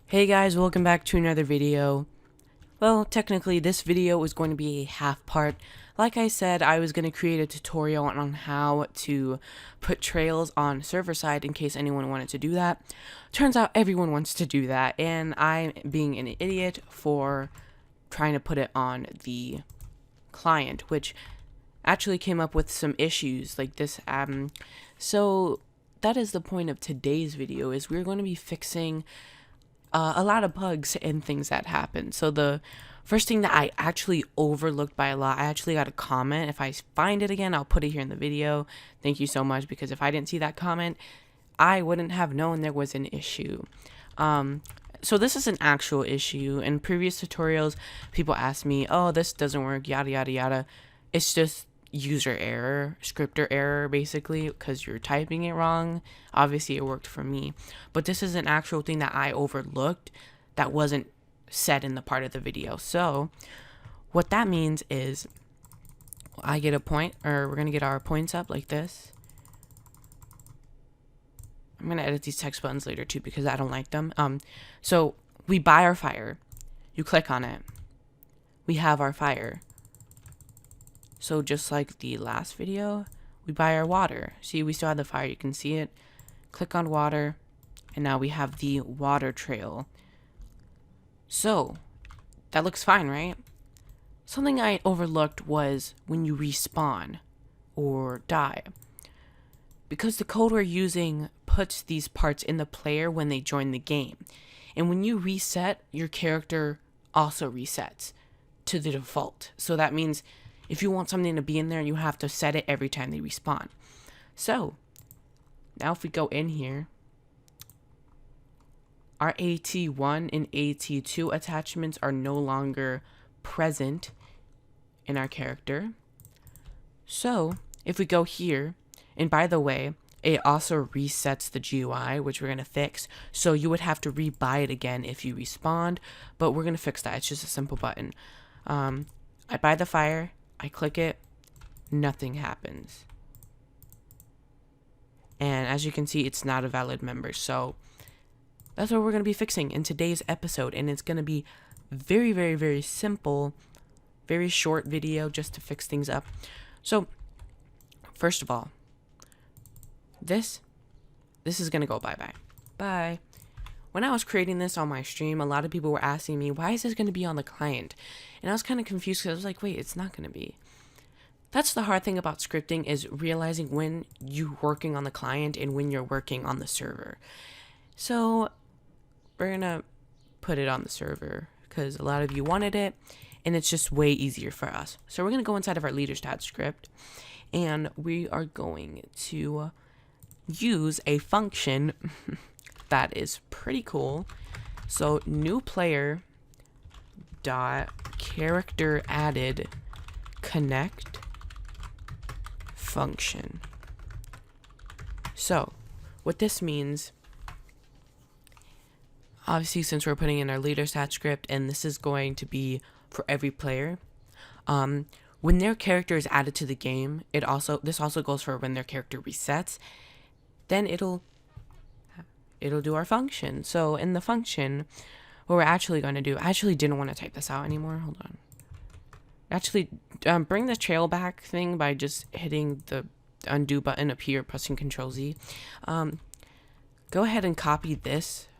Hey guys, welcome back to another video. Well, technically this video is going to be a half part. Like I said, I was going to create a tutorial on how to put trails on server side in case anyone wanted to do that. Turns out everyone wants to do that, and I'm being an idiot for trying to put it on the client, which actually came up with some issues like this. So that is the point of today's video, is we're going to be fixing a lot of bugs and things that happen. So the first thing that I actually overlooked by a lot, I actually got a comment. If I find it again, I'll put it here in the video. Thank you so much, because if I didn't see that comment, I wouldn't have known there was an issue. So this is an actual issue. In previous tutorials, people asked me, oh, this doesn't work, yada, yada, yada. It's just user error, scripter error, basically, because you're typing it wrong. Obviously it worked for me, but this is an actual thing that I overlooked that wasn't said in the part of the video. So what that means is I get a point, or we're gonna get our points up like this. I'm gonna edit these text buttons later too, because I don't like them. So we buy our fire, you click on it, we have our fire. So just like the last video, we buy our water. See, we still have the fire, you can see it. Click on water, and now we have the water trail. So that looks fine, right? Something I overlooked was when you respawn or die. Because the code we're using puts these parts in the player when they join the game. And when you reset, your character also resets to the default. So that means if you want something to be in there, you have to set it every time they respawn. So now if we go in here, our AT1 and AT2 attachments are no longer present in our character. So if we go here, and by the way, it also resets the GUI, which we're going to fix. So you would have to rebuy it again if you respawned, but we're going to fix that. It's just a simple button. I buy the fire, I click it, nothing happens. And as you can see, it's not a valid member. So that's what we're going to be fixing in today's episode. And it's going to be very, very, very simple, very short video just to fix things up. So first of all, this is going to go bye-bye. Bye. When I was creating this on my stream, a lot of people were asking me, why is this going to be on the client? And I was kind of confused, because I was like, wait, it's not going to be. That's the hard thing about scripting, is realizing when you're working on the client and when you're working on the server. So we're going to put it on the server because a lot of you wanted it, and it's just way easier for us. So we're going to go inside of our leader stat script, and we are going to use a function that is pretty cool. So new player dot character added connect function. So what this means, obviously since we're putting in our leader stat script, and this is going to be for every player, when their character is added to the game, this also goes for when their character resets, then it'll do our function. So in the function, what we're actually going to do, I actually didn't want to type this out anymore. Hold on. Actually, bring the trail back thing by just hitting the undo button up here, pressing Control Z. Go ahead and copy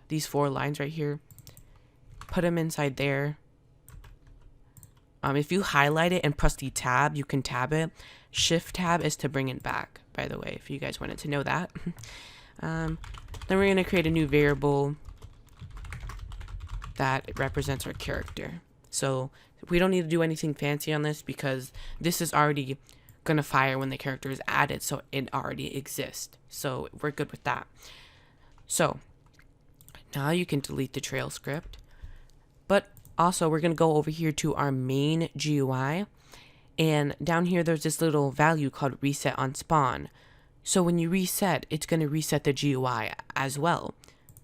these 4 lines right here. Put them inside there. If you highlight it and press the tab, you can tab it. Shift tab is to bring it back, by the way, if you guys wanted to know that. Then we're going to create a new variable that represents our character. So we don't need to do anything fancy on this, because this is already going to fire when the character is added, so it already exists. So we're good with that. So now you can delete the trail script. But also we're going to go over here to our main GUI. And down here there's this little value called reset on spawn. So when you reset, it's going to reset the GUI as well.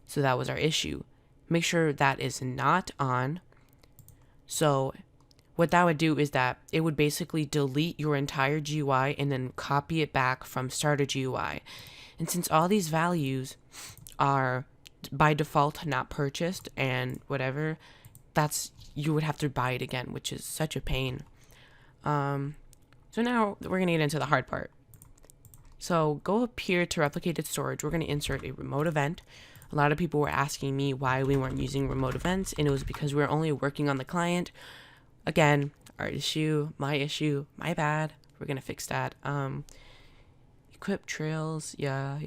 So that was our issue. Make sure that is not on. So what that would do is that it would basically delete your entire GUI and then copy it back from starter GUI. And since all these values are by default not purchased and whatever, you would have to buy it again, which is such a pain. So now we're gonna get into the hard part. So go up here to replicated storage. We're gonna insert a remote event. A lot of people were asking me why we weren't using remote events, and it was because we were only working on the client. Again, our issue, my bad. We're gonna fix that. Equip trails, yeah.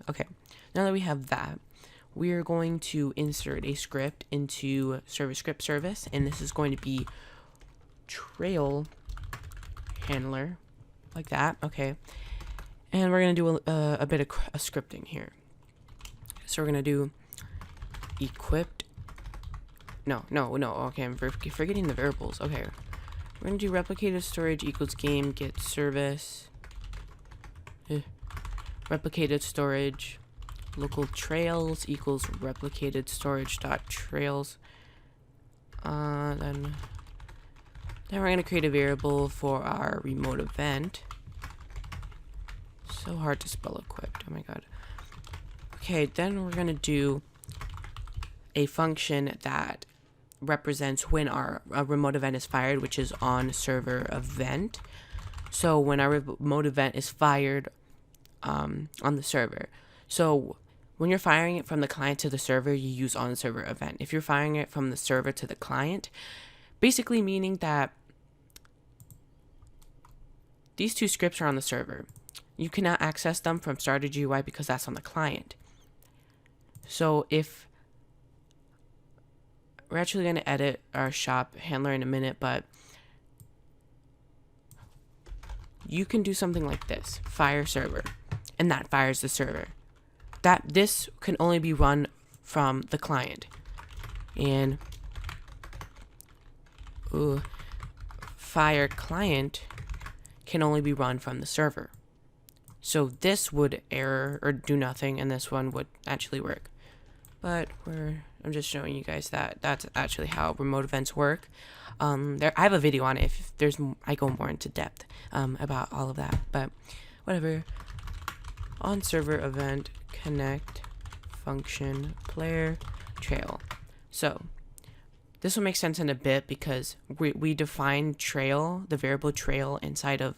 Okay, now that we have that, we're going to insert a script into server script service, and this is going to be trail handler, like that. Okay, and we're gonna do a bit of scripting here. So we're gonna do equipped. No. Okay, I'm forgetting the variables. Okay, we're gonna do replicated storage equals game get service. Replicated storage local trails equals replicated storage dot trails. Then we're gonna create a variable for our remote event. So hard to spell equipped. Oh my god. Okay, then we're gonna do a function that represents when our remote event is fired, which is on server event. So when our remote event is fired on the server. So when you're firing it from the client to the server, you use on server event. If you're firing it from the server to the client, basically meaning that these two scripts are on the server. You cannot access them from starter GUI because that's on the client. So if we're actually going to edit our shop handler in a minute, but you can do something like this: fire server, and that fires the server. This can only be run from the client, and fire client can only be run from the server. So this would error or do nothing, and this one would actually work. But I'm just showing you guys that that's actually how remote events work. I have a video on it. If I go more into depth about all of that. But whatever. On server event connect function player trail. So this will make sense in a bit because we define trail, the variable trail, inside of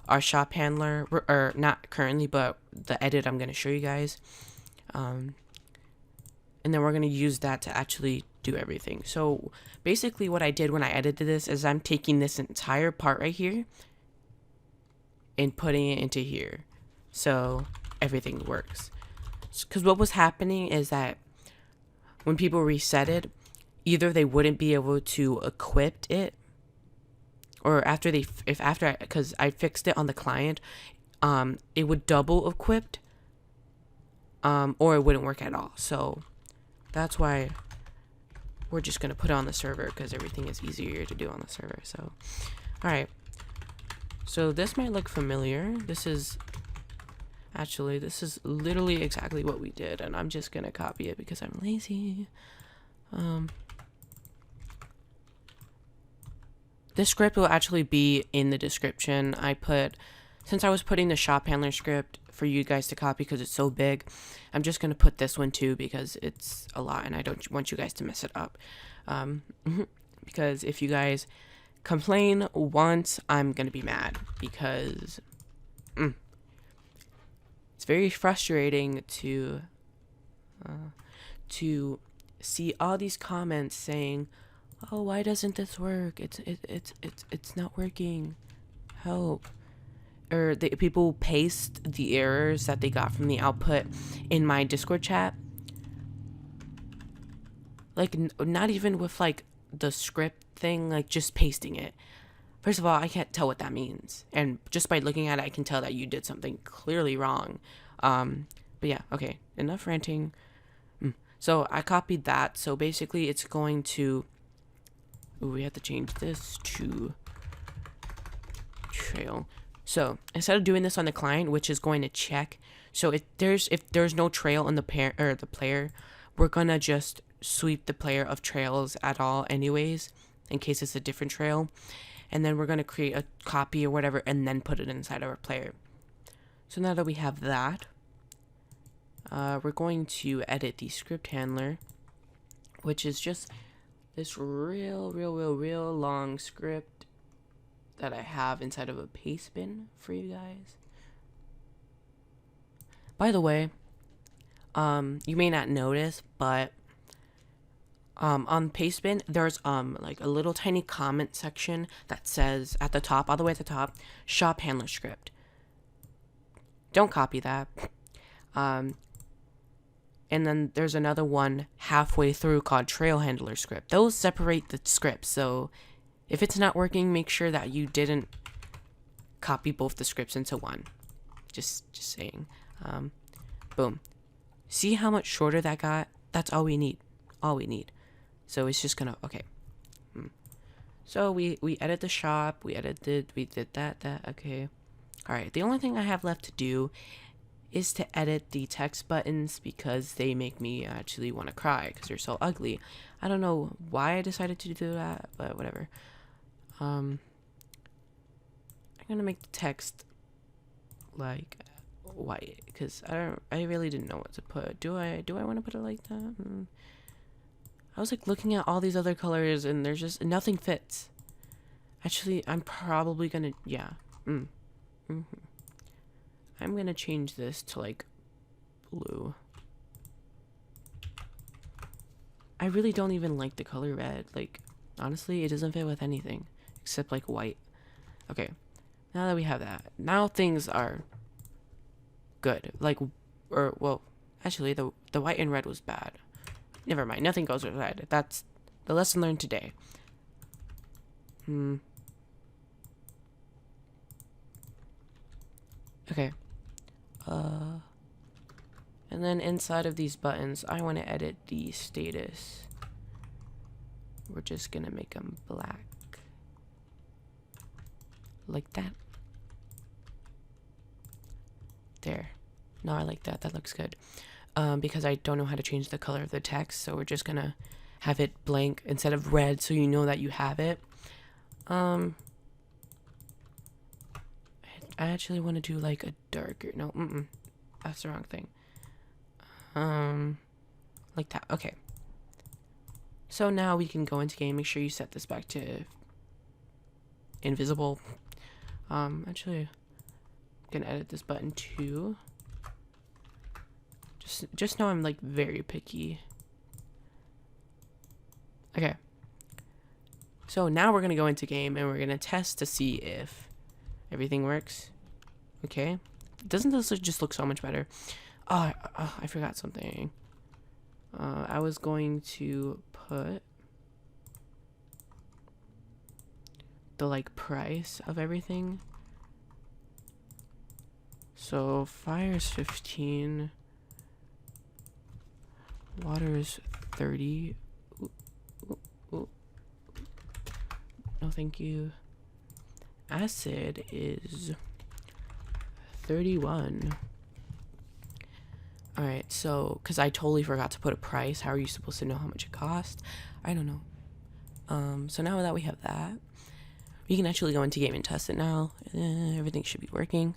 our shop handler, or not currently, but the edit I'm going to show you guys. And then we're going to use that to actually do everything. So basically what I did when I edited this is I'm taking this entire part right here and putting it into here. So everything works. Because what was happening is that when people reset it, either they wouldn't be able to equip it, or because I fixed it on the client, it would double equipped, or it wouldn't work at all. So that's why we're just going to put it on the server, because everything is easier to do on the server. So, all right. So this might look familiar. This is literally exactly what we did, and I'm just going to copy it because I'm lazy. This script will actually be in the description. Since I was putting the shop handler script for you guys to copy because it's so big, I'm just going to put this one too because it's a lot and I don't want you guys to mess it up. Because if you guys complain once, I'm going to be mad because it's very frustrating to see all these comments saying, "Oh, why doesn't this work? It's not working. Help." Or people paste the errors that they got from the output in my Discord chat. Like, not even with, like, the script thing, like, just pasting it. First of all, I can't tell what that means. And just by looking at it, I can tell that you did something clearly wrong. But yeah, okay. Enough ranting. So I copied that. So basically, it's going to... Ooh, we have to change this to trail. So instead of doing this on the client, which is going to check, so if there's no trail in the player, we're gonna just sweep the player of trails at all anyways, in case it's a different trail, and then we're gonna create a copy or whatever, and then put it inside of our player. So now that we have that, we're going to edit the script handler, which is just this real long script that I have inside of a paste bin for you guys. By the way, you may not notice, but on paste bin there's like a little tiny comment section that says at the top, all the way at the top, shop handler script. Don't copy that. And then there's another one halfway through called trail handler script. Those separate the scripts, so if it's not working, make sure that you didn't copy both the scripts into one. Just saying. Boom. See how much shorter that got? That's all we need. All we need. So it's just gonna, okay. So we edit the shop, we did that, okay. Alright, the only thing I have left to do is to edit the text buttons because they make me actually want to cry because they're so ugly. I don't know why I decided to do that, but whatever. I'm gonna make the text like white because I really didn't know what to put. Do I want to put it like that? I was like looking at all these other colors and there's just nothing fits. Actually, I'm probably gonna, yeah. I'm gonna change this to like blue. I really don't even like the color red. Like, honestly, it doesn't fit with anything except like white. Okay, now that we have that, now things are good. Like, or well, actually, the white and red was bad. Never mind, nothing goes with red. That's the lesson learned today. Okay. And then inside of these buttons, I want to edit the status. We're just gonna make them black. Like that. There. No, I like that. That looks good. Because I don't know how to change the color of the text, so we're just gonna have it blank instead of red, so you know that you have it. I actually want to do like a darker, no, that's the wrong thing. Like that, okay. So now we can go into game, make sure you set this back to invisible. Actually, I'm gonna edit this button too. Just know I'm like very picky. Okay. So now we're gonna go into game and we're gonna test to see if everything works. Okay. Doesn't this just look so much better? Oh, I forgot something. I was going to put the like price of everything. So fire is 15. Water is 30. Ooh. No, thank you. Acid is 31. Alright, so, because I totally forgot to put a price. How are you supposed to know how much it costs? I don't know. So now that we have that, we can actually go into game and test it now. Everything should be working.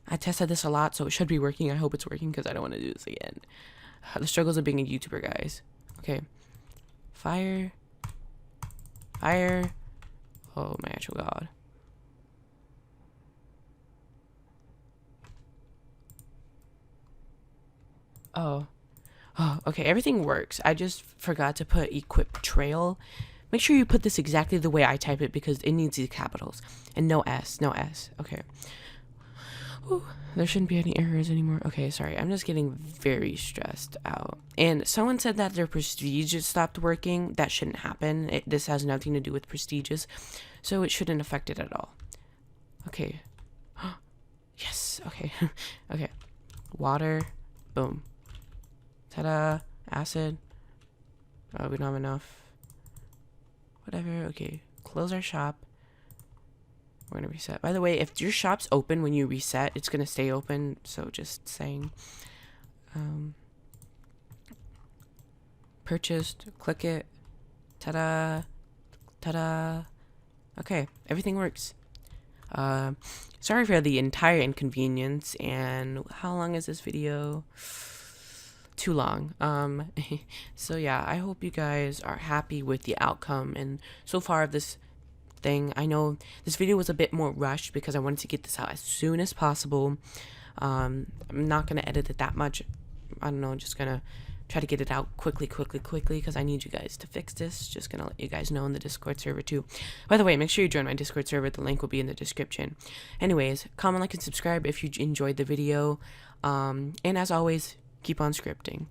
I tested this a lot, so it should be working. I hope it's working because I don't want to do this again. The struggles of being a YouTuber, guys. Okay. Fire. Fire. Oh my actual god. Oh, okay, everything works. I just forgot to put equip trail. Make sure you put this exactly the way I type it because it needs these capitals. And no S, okay. Ooh, there shouldn't be any errors anymore. Okay, sorry, I'm just getting very stressed out. And someone said that their prestige stopped working. That shouldn't happen. This has nothing to do with prestiges, so it shouldn't affect it at all. Okay. Yes, okay. Okay. Water, boom. Ta-da! Acid. Oh, we don't have enough. Whatever, okay. Close our shop. We're gonna reset. By the way, if your shop's open when you reset, it's gonna stay open, so just saying. Purchased, click it. Ta-da! Ta-da! Okay, everything works. Sorry for the entire inconvenience. And how long is this video? Too long. So yeah, I hope you guys are happy with the outcome and so far of this thing. I know this video was a bit more rushed because I wanted to get this out as soon as possible. I'm not gonna edit it that much. I don't know, just gonna try to get it out quickly because I need you guys to fix this. Just gonna let you guys know in the Discord server too. By the way, make sure you join my Discord server. The link will be in the description. Anyways, comment, like, and subscribe if you enjoyed the video. And as always, keep on scripting.